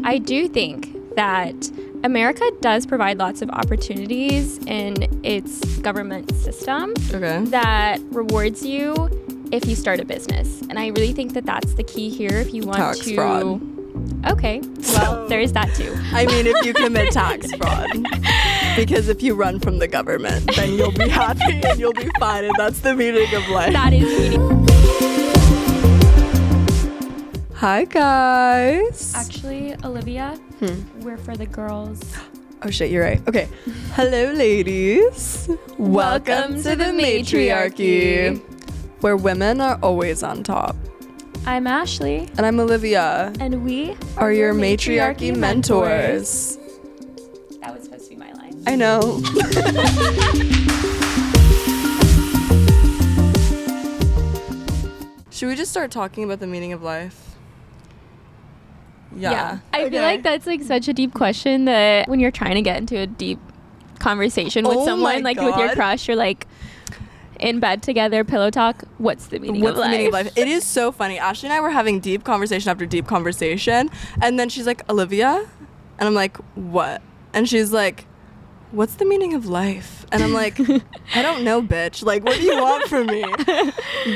I do think that America does provide lots of opportunities in its government system that rewards you if you start a business. And I really think that that's the key here if you want tax to... fraud. Okay, well, there's that too. I mean, if you commit tax fraud. Because if you run from the government, then you'll be happy and you'll be fine. And that's the meaning of life. That is meaning. Hi, guys. Actually, Olivia, we're for the girls. Oh, shit, you're right. Okay. Hello, ladies. Welcome to the matriarchy, where women are always on top. I'm Ashley. And I'm Olivia. And we are your matriarchy mentors. That was supposed to be my line. I know. Should we just start talking about the meaning of life? Yeah. I feel like that's like such a deep question that when you're trying to get into a deep conversation with someone, like with your crush, you're like in bed together, pillow talk, what's the meaning of life? What's the meaning of life? It is so funny. Ashley and I were having deep conversation after deep conversation, and then she's like, Olivia? And I'm like, what? And she's like, what's the meaning of life? And I'm like, I don't know, bitch. Like, what do you want from me?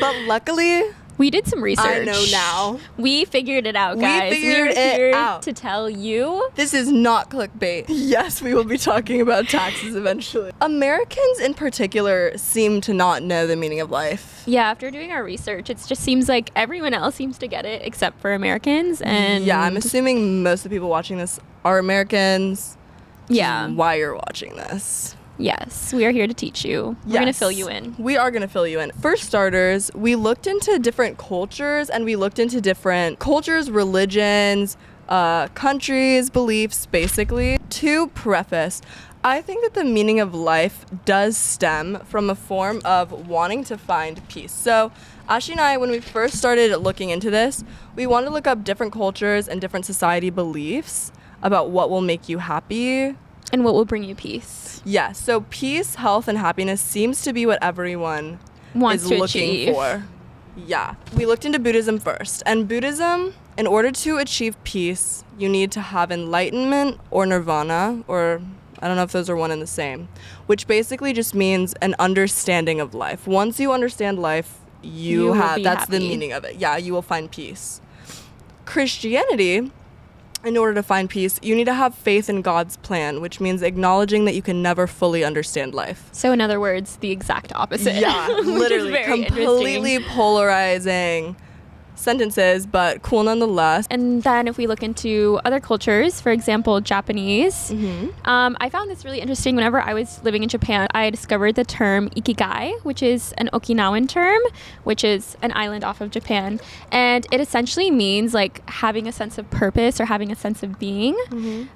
But luckily, we did some research. I know now. We figured it out, guys. We figured it out. To tell you. This is not clickbait. Yes, we will be talking about taxes eventually. Americans in particular seem to not know the meaning of life. Yeah, after doing our research, it just seems like everyone else seems to get it except for Americans. And yeah, I'm assuming most of the people watching this are Americans. Yeah. Why you're watching this. Yes, we are here to teach you. We're going to fill you in. We are going to fill you in. For starters, we looked into different cultures and we looked into different cultures, religions, countries, beliefs, basically. To preface, I think that the meaning of life does stem from a form of wanting to find peace. So Ashley and I, when we first started looking into this, we wanted to look up different cultures and different society beliefs about what will make you happy. And what will bring you peace. Yeah, so peace, health, and happiness seems to be what everyone wants is to looking achieve. For. Yeah. We looked into Buddhism first. And Buddhism, in order to achieve peace, you need to have enlightenment or nirvana, or I don't know if those are one and the same, which basically just means an understanding of life. Once you understand life, you have, that's happy. The meaning of it. Yeah, you will find peace. Christianity, in order to find peace, you need to have faith in God's plan, which means acknowledging that you can never fully understand life. So in other words, the exact opposite. Yeah, literally completely polarizing sentences, but cool nonetheless. And then if we look into other cultures, for example, Japanese, I found this really interesting. Whenever I was living in Japan, I discovered the term ikigai, which is an Okinawan term, which is an island off of Japan. And it essentially means like having a sense of purpose or having a sense of being.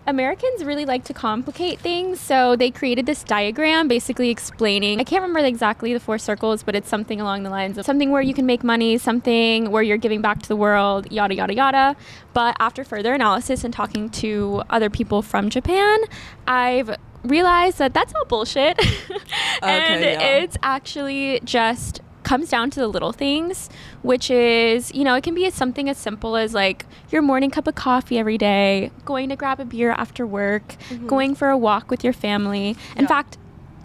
Americans really like to complicate things, so they created this diagram basically explaining, I can't remember exactly the 4 circles, but it's something along the lines of something where you can make money, something where you're giving back to the world, yada, yada, yada. But after further analysis and talking to other people from Japan, I've realized that that's all bullshit. And it's actually just comes down to the little things, which is, you know, it can be something as simple as like your morning cup of coffee every day, going to grab a beer after work, going for a walk with your family. In fact,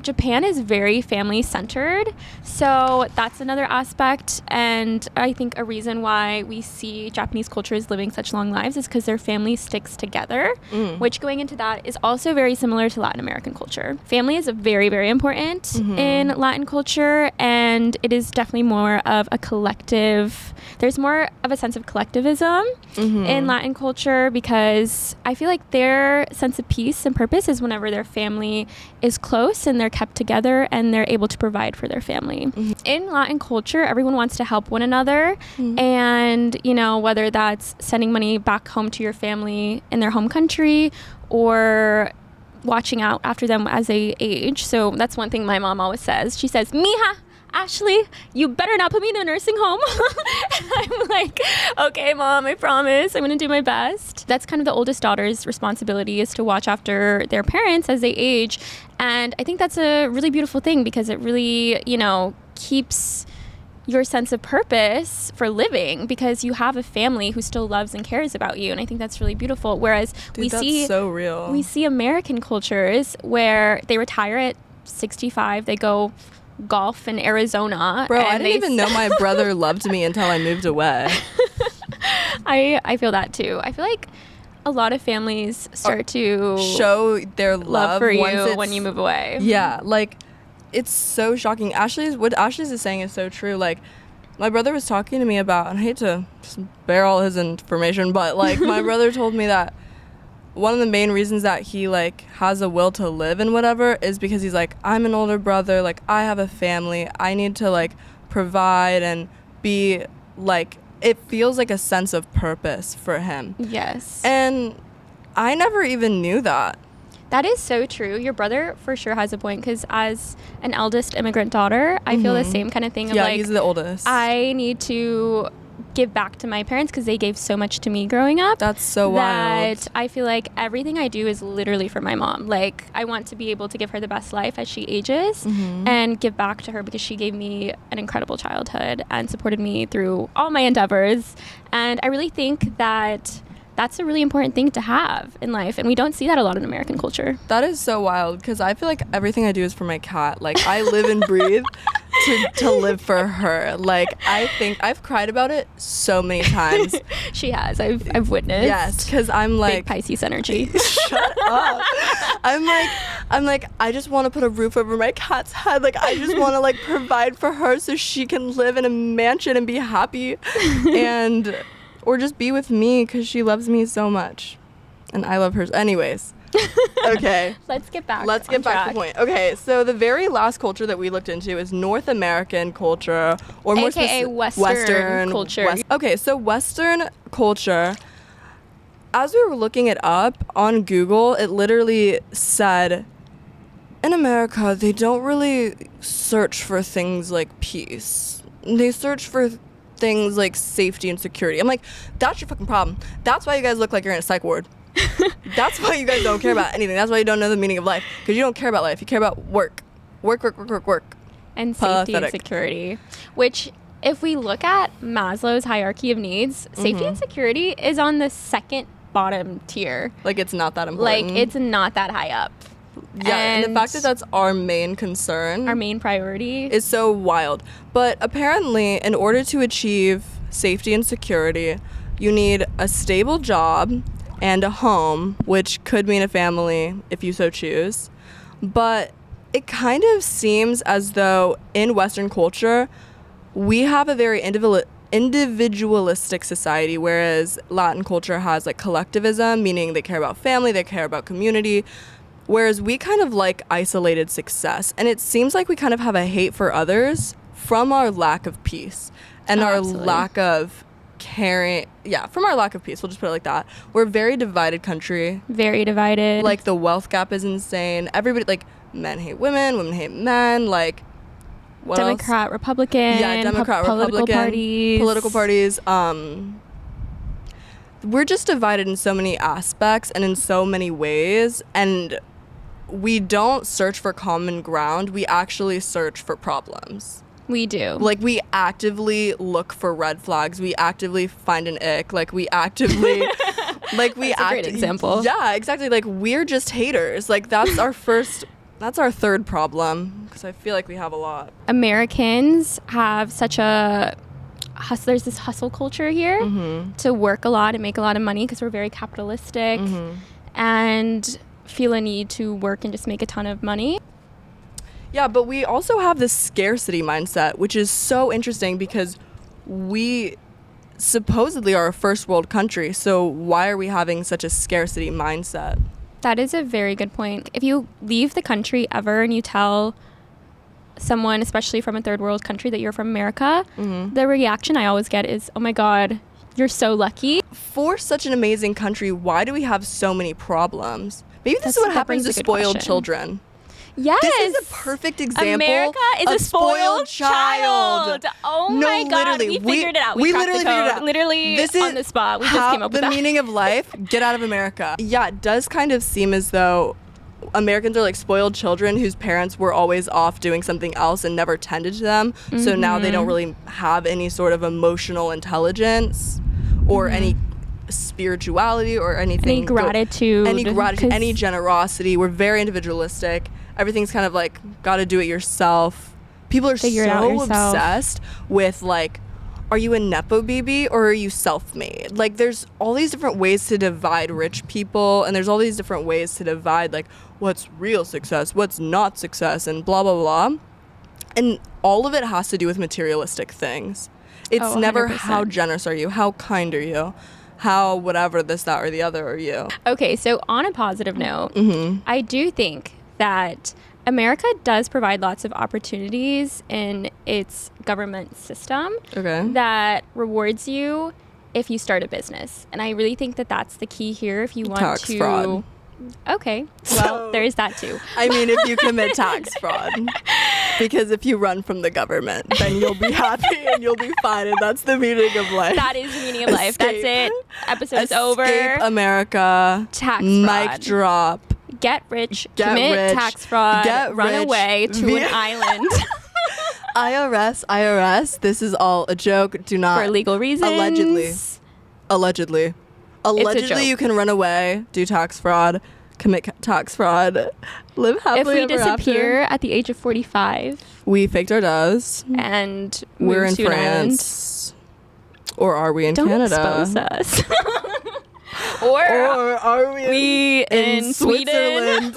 Japan is very family centered, so that's another aspect, and I think a reason why we see Japanese cultures living such long lives is because their family sticks together, which going into that is also very similar to Latin American culture. Family is very, very important in Latin culture, and it is definitely more of a collective, there's more of a sense of collectivism in Latin culture, because I feel like their sense of peace and purpose is whenever their family is close and they're kept together and they're able to provide for their family. In Latin culture, everyone wants to help one another, and you know, whether that's sending money back home to your family in their home country or watching out after them as they age. So that's one thing my mom always says. She says, "Mija, Ashley, you better not put me in a nursing home." And I'm like, okay, Mom, I promise. I'm going to do my best. That's kind of the oldest daughter's responsibility, is to watch after their parents as they age. And I think that's a really beautiful thing, because it really, you know, keeps your sense of purpose for living, because you have a family who still loves and cares about you. And I think that's really beautiful. Whereas Dude, that's so real. We see American cultures where they retire at 65, they go golf in Arizona. Bro, I didn't even know my brother loved me until I moved away. I feel that too. I feel like a lot of families start to show their love for you when you move away. Yeah, like, it's so shocking. What Ashley's is saying is so true. Like, my brother was talking to me about, and I hate to just bear all his information, but like, my brother told me that one of the main reasons that he like has a will to live and whatever is because he's like, I'm an older brother, like, I have a family, I need to like provide and be like, it feels like a sense of purpose for him. Yes. And I never even knew that. That is so true. Your brother for sure has a point, because as an eldest immigrant daughter, I feel the same kind of thing of like, he's the oldest. I need to give back to my parents because they gave so much to me growing up. That's so wild. That I feel like everything I do is literally for my mom. Like, I want to be able to give her the best life as she ages and give back to her, because she gave me an incredible childhood and supported me through all my endeavors. And I really think that that's a really important thing to have in life, and we don't see that a lot in American culture. That is so wild, because I feel like everything I do is for my cat. Like, I live and breathe to live for her. Like, I think I've cried about it so many times. She has. I've witnessed. Yes, because I'm like, big Pisces energy. Shut up. I'm like, I just want to put a roof over my cat's head. Like, I just want to like provide for her so she can live in a mansion and be happy, and or just be with me because she loves me so much, and I love her. Anyways. Okay. Let's get back to the point. Okay, so the very last culture that we looked into is North American culture, or more AKA Western culture. Okay, so Western culture, as we were looking it up on Google, it literally said, in America, they don't really search for things like peace. They search for things like safety and security. I'm like, that's your fucking problem. That's why you guys look like you're in a psych ward. That's why you guys don't care about anything. That's why you don't know the meaning of life, because you don't care about life. You care about work. And safety and security, which, if we look at Maslow's hierarchy of needs, safety and security is on the second bottom tier. Like, it's not that important. Like, it's not that high up. Yeah, and the fact that that's our main concern, our main priority, is so wild. But apparently, in order to achieve safety and security, you need a stable job and a home, which could mean a family if you so choose. But it kind of seems as though in Western culture, we have a very individualistic society, whereas Latin culture has like collectivism, meaning they care about family, they care about community, whereas we kind of like isolated success. And it seems like we kind of have a hate for others from our lack of peace and our lack of caring. Yeah, from our lack of peace, we'll just put it like that. We're a very divided country. Very divided. Like, the wealth gap is insane. Everybody, like, men hate women, women hate men, like, what Democrat, else? Republican. Yeah, Democrat, Republican. Political parties. We're just divided in so many aspects and in so many ways, and we don't search for common ground. We actually search for problems. We do. Like, we actively look for red flags. We actively find an ick. Like, we actively, like, we That's a great example. Yeah, exactly. Like, we're just haters. Like, that's our third problem, because I feel like we have a lot. Americans have such a there's this hustle culture here to work a lot and make a lot of money, because we're very capitalistic and feel a need to work and just make a ton of money. Yeah, but we also have this scarcity mindset, which is so interesting, because we supposedly are a first world country. So why are we having such a scarcity mindset? That is a very good point. If you leave the country ever and you tell someone, especially from a third world country, that you're from America, the reaction I always get is, oh my God, you're so lucky. For such an amazing country, why do we have so many problems? Maybe this is what happens to spoiled children. Yes. This is a perfect example. America is a spoiled child. Oh my God. Literally, we figured it out. We literally figured it out. Literally this on the spot. We just came up with the meaning of life. Get out of America. Yeah, it does kind of seem as though Americans are like spoiled children whose parents were always off doing something else and never tended to them. So now they don't really have any sort of emotional intelligence or any spirituality or anything. Any gratitude. Any generosity. We're very individualistic. Everything's kind of like, gotta do it yourself. People are so obsessed with like, are you a Nepo baby or are you self-made? Like, there's all these different ways to divide rich people, and there's all these different ways to divide, like, what's real success, what's not success, and blah, blah, blah. And all of it has to do with materialistic things. It's never 100%. how generous are you, how kind are you, how whatever this, that, or the other are you. Okay, so on a positive note, I do think that America does provide lots of opportunities in its government system that rewards you if you start a business. And I really think that that's the key here if you want tax to... fraud. Okay, well, there's that too. I mean, if you commit tax fraud. Because if you run from the government, then you'll be happy and you'll be fine. And that's the meaning of life. That is the meaning of life. That's it. Episode's over. Escape America. Tax Mic fraud. drop. Get rich, commit tax fraud, run away to an island. IRS, this is all a joke. Do not. For legal reasons. Allegedly, you can run away, do tax fraud, commit tax fraud, live happily ever after. If we disappear at the age of 45. We faked our deaths. And we're in France. Or are we in Canada? Don't expose us. Or are we in Sweden?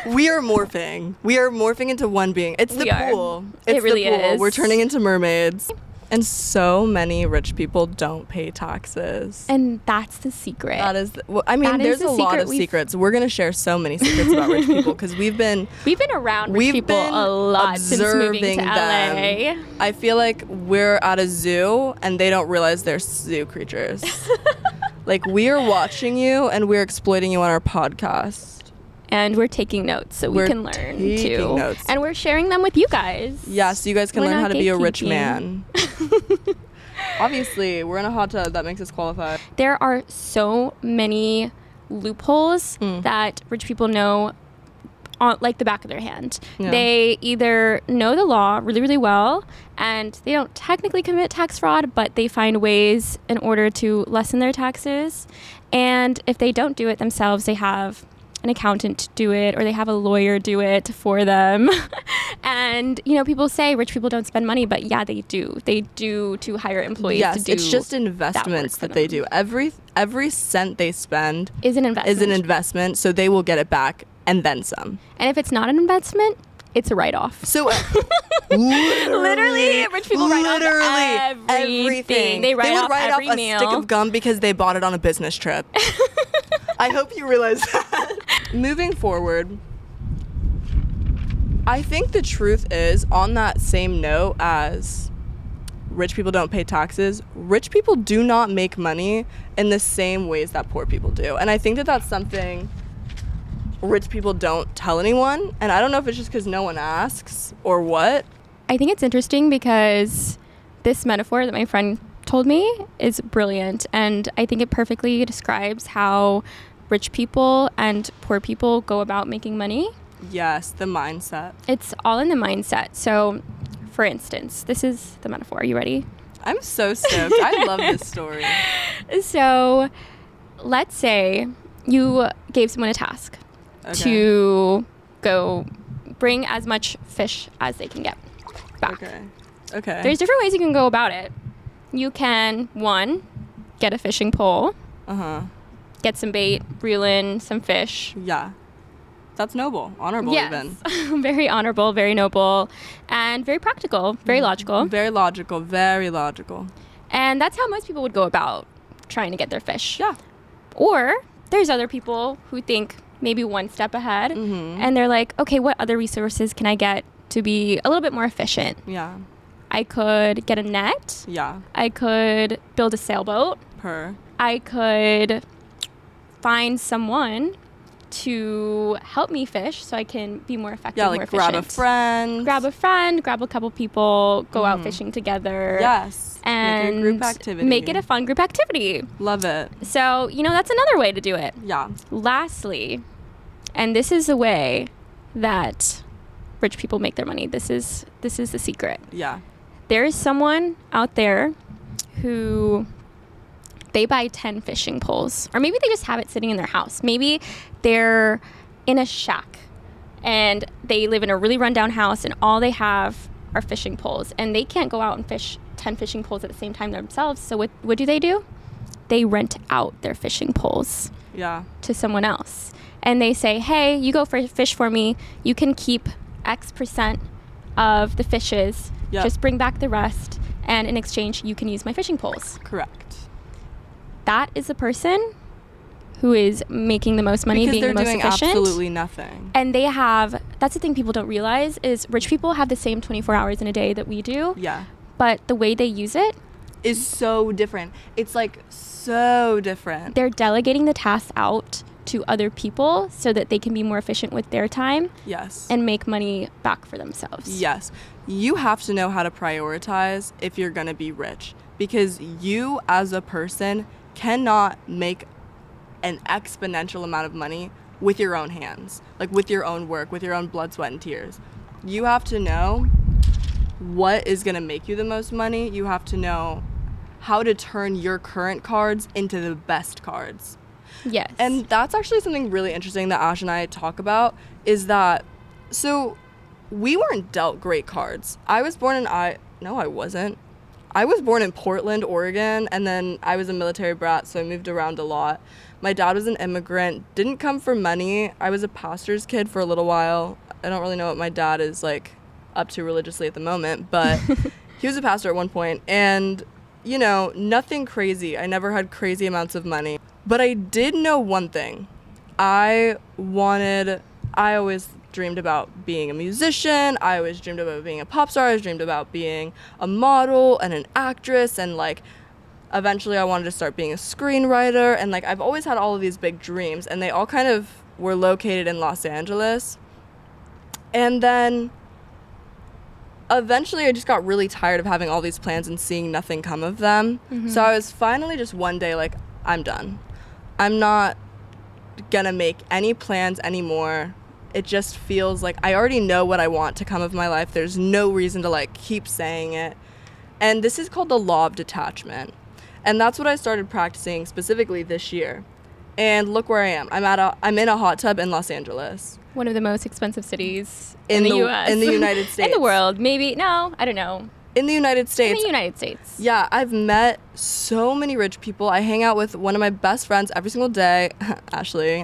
We are morphing. We are morphing into one being. It's the pool. It really is. We're turning into mermaids. And so many rich people don't pay taxes. And that's the secret. That is, there's a lot of secrets. We're going to share so many secrets about rich people because we've been around rich people a lot since moving to LA. I feel like we're at a zoo and they don't realize they're zoo creatures. Like, we are watching you and we're exploiting you on our podcast. And we're taking notes so we can learn too. Notes. And we're sharing them with you guys. Yeah, so you guys can learn how to be a rich man. Obviously, we're in a hot tub. That makes us qualified. There are so many loopholes that rich people know on like the back of their hand. Yeah. They either know the law really, really well, and they don't technically commit tax fraud, but they find ways in order to lessen their taxes. And if they don't do it themselves, they have an accountant do it, or they have a lawyer do it for them. And people say rich people don't spend money, but yeah, they do. They do to hire employees to do. It's just investments that they do. Every cent they spend is an investment, so they will get it back and then some. And if it's not an investment, it's a write-off. So literally, rich people write off everything. They would write off a stick of gum because they bought it on a business trip. I hope you realize that. Moving forward, I think the truth is, on that same note as rich people don't pay taxes, rich people do not make money in the same ways that poor people do. And I think that that's something rich people don't tell anyone. And I don't know if it's just because no one asks or what. I think it's interesting because this metaphor that my friend told me is brilliant. And I think it perfectly describes how rich people and poor people go about making money. Yes, the mindset. It's all in the mindset. So, for instance, this is the metaphor. Are you ready? I'm so stoked. I love this story. So, let's say you gave someone a task to go bring as much fish as they can get back. Okay. There's different ways you can go about it. You can, one, get a fishing pole. Get some bait, reel in some fish. Yeah. That's noble. Honorable, even. Very honorable, very noble, and very practical, very logical. Very logical. And that's how most people would go about trying to get their fish. Yeah. Or there's other people who think maybe one step ahead, and they're like, okay, what other resources can I get to be a little bit more efficient? Yeah. I could get a net. Yeah. I could build a sailboat. I could find someone to help me fish so I can be more effective, Yeah, more like efficient. Grab a couple people, go out fishing together. Yes. And make it a group activity. Make it a fun group activity. Love it. So, that's another way to do it. Yeah. Lastly, and this is the way that rich people make their money. This is the secret. Yeah. There is someone out there who they buy 10 fishing poles, or maybe they just have it sitting in their house. Maybe they're in a shack and they live in a really rundown house and all they have are fishing poles, and they can't go out and fish 10 fishing poles at the same time themselves. So what do? They rent out their fishing poles to someone else. And they say, hey, you go fish for me. You can keep X% of the fishes. Yep. Just bring back the rest. And in exchange, you can use my fishing poles. Correct. That is the person who is making the most money, being the most efficient. Because they're doing absolutely nothing. And that's the thing people don't realize is rich people have the same 24 hours in a day that we do. Yeah. But the way they use it is so different. It's like so different. They're delegating the tasks out to other people so that they can be more efficient with their time. Yes. And make money back for themselves. Yes. You have to know how to prioritize if you're going to be rich, because you as a person cannot make an exponential amount of money with your own hands, like with your own work, with your own blood, sweat, and tears. You have to know what is going to make you the most money. You have to know how to turn your current cards into the best cards. Yes. And that's actually something really interesting that Ash and I talk about, is that, so we weren't dealt great cards. I was born I wasn't. I was born in Portland, Oregon, and then I was a military brat, so I moved around a lot. My dad was an immigrant, didn't come for money. I was a pastor's kid for a little while. I don't really know what my dad is like up to religiously at the moment, but he was a pastor at one point, and nothing crazy. I never had crazy amounts of money, but I did know one thing. I always dreamed about being a musician. I always dreamed about being a pop star. I always dreamed about being a model and an actress, and like eventually I wanted to start being a screenwriter, and like I've always had all of these big dreams, and they all kind of were located in Los Angeles. And then eventually I just got really tired of having all these plans and seeing nothing come of them. Mm-hmm. So I was finally just one day like, I'm done. I'm not gonna make any plans anymore. It just feels like I already know what I want to come of my life. There's no reason to like keep saying it. And this is called the law of detachment. And that's what I started practicing specifically this year. And look where I am. I'm in a hot tub in Los Angeles. One of the most expensive cities in the U.S. In the United States. In the world. Maybe. No, I don't know. In the United States. In the United States. Yeah, I've met so many rich people. I hang out with one of my best friends every single day, Ashley. We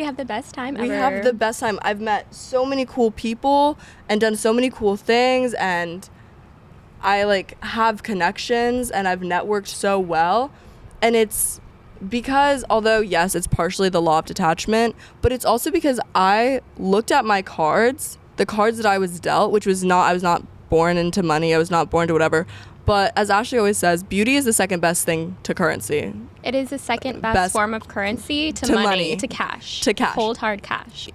have the best time ever. We have the best time. I've met so many cool people and done so many cool things, and I like have connections, and I've networked so well. And it's because, although yes, it's partially the law of detachment, but it's also because I looked at my cards, the cards that I was dealt, which was I was not born into money, I was not born to whatever, but as Ashley always says, beauty is the second best thing to currency. It is the second best form of currency to money, to cash. To cash. Cold, hard cash.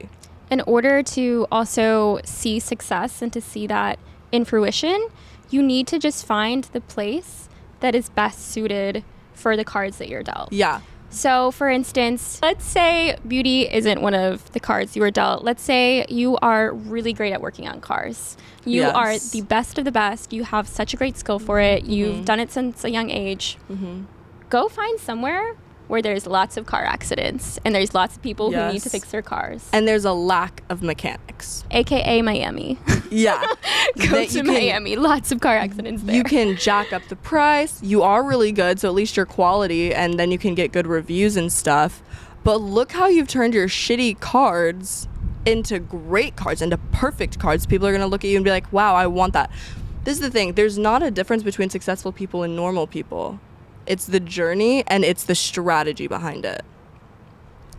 In order to also see success and to see that in fruition, you need to just find the place that is best suited for the cards that you're dealt. Yeah. So, for instance, let's say beauty isn't one of the cards you were dealt. Let's say you are really great at working on cars. You are the best of the best. You have such a great skill for it. You've done it since a young age. Mm-hmm. Go find somewhere where there's lots of car accidents and there's lots of people who need to fix their cars. And there's a lack of mechanics. AKA Miami. Yeah. Go to Miami. Lots of car accidents there. You can jack up the price. You are really good, so at least your quality, and then you can get good reviews and stuff. But look how you've turned your shitty cards into great cards, into perfect cards. People are going to look at you and be like, wow, I want that. This is the thing. There's not a difference between successful people and normal people. It's the journey and it's the strategy behind it.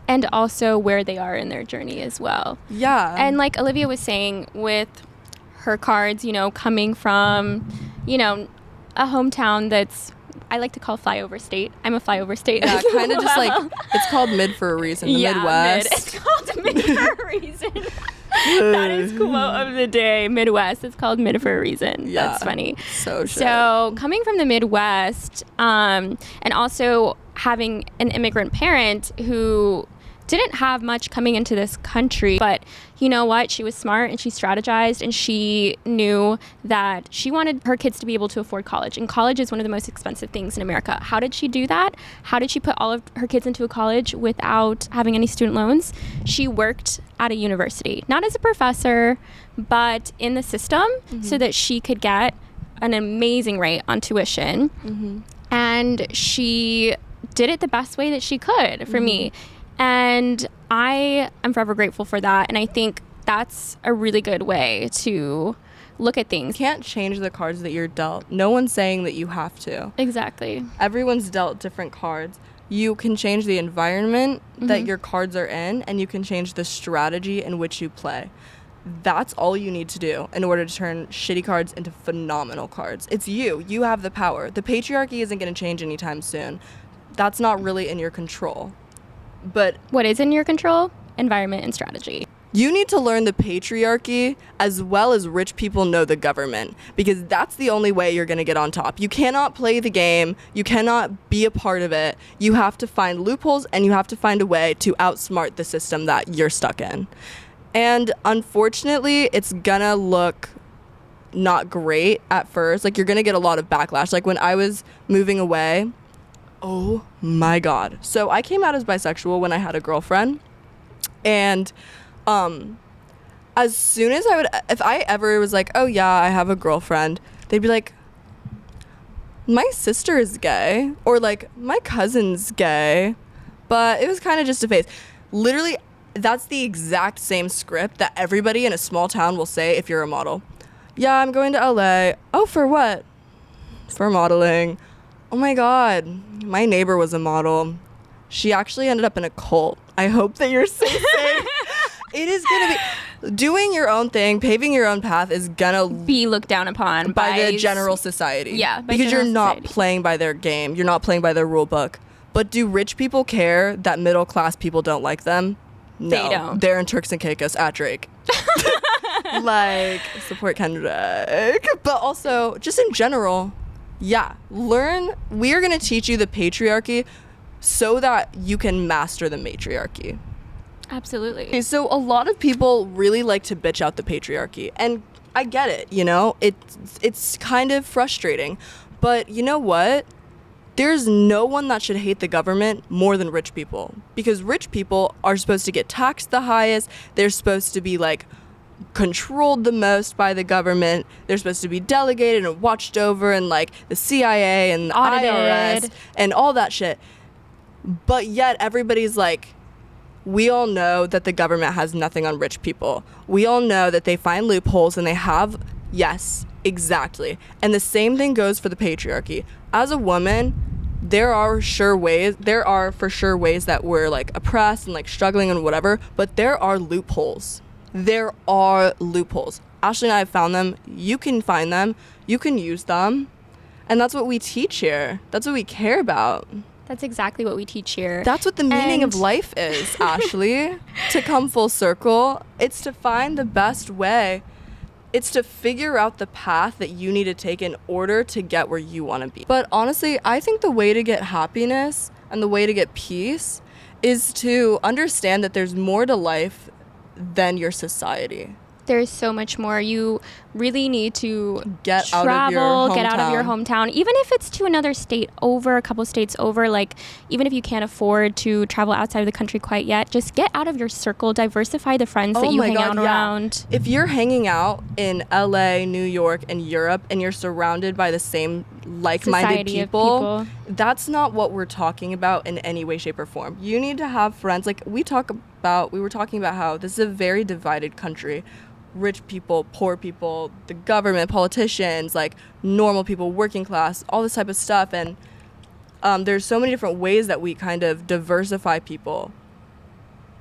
And also where they are in their journey as well. Yeah. And like Olivia was saying with her cards, coming from, a hometown that's I like to call flyover state. I'm a flyover state. Yeah, kind of just like, it's called mid for a reason. The Midwest. Mid. It's called mid for a reason. That is quote of the day. Midwest. It's called mid for a reason. Yeah, that's funny. So coming from the Midwest, and also having an immigrant parent who didn't have much coming into this country, but you know what? She was smart and she strategized, and she knew that she wanted her kids to be able to afford college. And college is one of the most expensive things in America. How did she do that? How did she put all of her kids into a college without having any student loans? She worked at a university, not as a professor, but in the system, so that she could get an amazing rate on tuition. And she did it the best way that she could for me. And I am forever grateful for that. And I think that's a really good way to look at things. You can't change the cards that you're dealt. No one's saying that you have to. Exactly. Everyone's dealt different cards. You can change the environment that your cards are in, and you can change the strategy in which you play. That's all you need to do in order to turn shitty cards into phenomenal cards. It's you. You have the power. The patriarchy isn't going to change anytime soon. That's not really in your control. But what is in your control? Environment and strategy. You need to learn the patriarchy as well as rich people know the government, because that's the only way you're going to get on top. You cannot play the game. You cannot be a part of it. You have to find loopholes, and you have to find a way to outsmart the system that you're stuck in. And unfortunately, it's going to look not great at first. Like, you're going to get a lot of backlash. Like, when I was moving away, oh my God. So I came out as bisexual when I had a girlfriend. And as soon as if I ever was like, oh yeah, I have a girlfriend, they'd be like, my sister is gay, or like, my cousin's gay. But it was kind of just a phase. Literally, that's the exact same script that everybody in a small town will say if you're a model. Yeah, I'm going to LA. Oh, for what? For modeling. Oh my God, my neighbor was a model. She actually ended up in a cult. I hope that you're safe. It is going to be, doing your own thing, paving your own path is going to be looked down upon by the general society. Yeah, because you're not playing by their game. You're not playing by their rule book. But do rich people care that middle class people don't like them? No. They don't. They're in Turks and Caicos at Drake. Like, support Kendrick. But also, just in general, yeah, we are going to teach you the patriarchy so that you can master the matriarchy. Absolutely. Okay, so a lot of people really like to bitch out the patriarchy, and I get it, you know? It's kind of frustrating. But you know what? There's no one that should hate the government more than rich people, because rich people are supposed to get taxed the highest. They're supposed to be like controlled the most by the government. They're supposed to be delegated and watched over, and like the CIA and the IRS and all that shit. But yet everybody's like, we all know that the government has nothing on rich people. We all know that they find loopholes, and they have, yes, exactly. And the same thing goes for the patriarchy. As a woman, there are for sure ways that we're like oppressed and like struggling and whatever, but there are loopholes. There are loopholes. Ashley and I have found them. You can find them. You can use them. And that's what we teach here. That's what we care about. That's exactly what we teach here. That's what the meaning of life is, Ashley. To come full circle, it's to find the best way. It's to figure out the path that you need to take in order to get where you want to be. But honestly, I think the way to get happiness and the way to get peace is to understand that there's more to life than your society. There's so much more. You really need to get out of your hometown, even if it's to another state over, a couple states over. Like, even if you can't afford to travel outside of the country quite yet, just get out of your circle, diversify the friends that you hang out around. If you're hanging out in LA, New York, and Europe, and you're surrounded by the same like-minded people, that's not what we're talking about in any way, shape, or form. You need to have friends. Like we were talking about how this is a very divided country. Rich people, poor people, the government, politicians, like normal people, working class, all this type of stuff. And there's so many different ways that we kind of diversify people.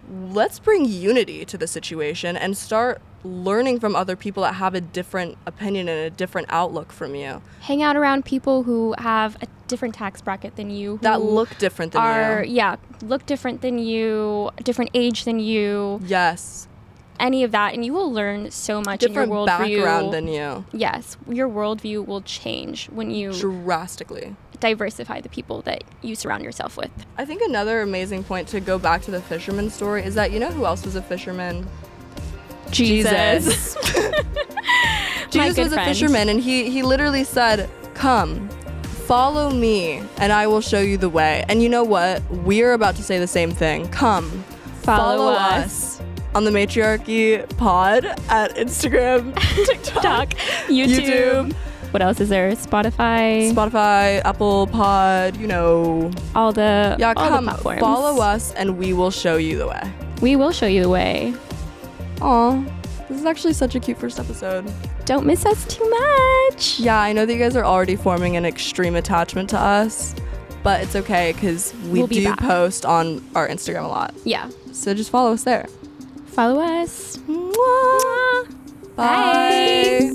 Let's bring unity to the situation and start learning from other people that have a different opinion and a different outlook from you. Hang out around people who have a different tax bracket than you. That look different than you. Yeah, look different than you, different age than you. Yes. Any of that, and you will learn so much Different in your worldview. background than you. Yes, your worldview will change when you drastically diversify the people that you surround yourself with. I think another amazing point to go back to the fisherman story is that, you know who else was a fisherman? Jesus. Jesus was a fisherman, and he literally said, "Come, follow me, and I will show you the way." And you know what? We're about to say the same thing. Come, follow us on the Matriarchy Pod at Instagram, TikTok, YouTube. What else is there? Spotify, Apple Pod, you know. All the come, platforms. Follow us, and we will show you the way. We will show you the way. Aw, this is actually such a cute first episode. Don't miss us too much. Yeah, I know that you guys are already forming an extreme attachment to us, but it's okay because we do post on our Instagram a lot. Yeah. So just follow us there. Follow us. Mwah. Bye.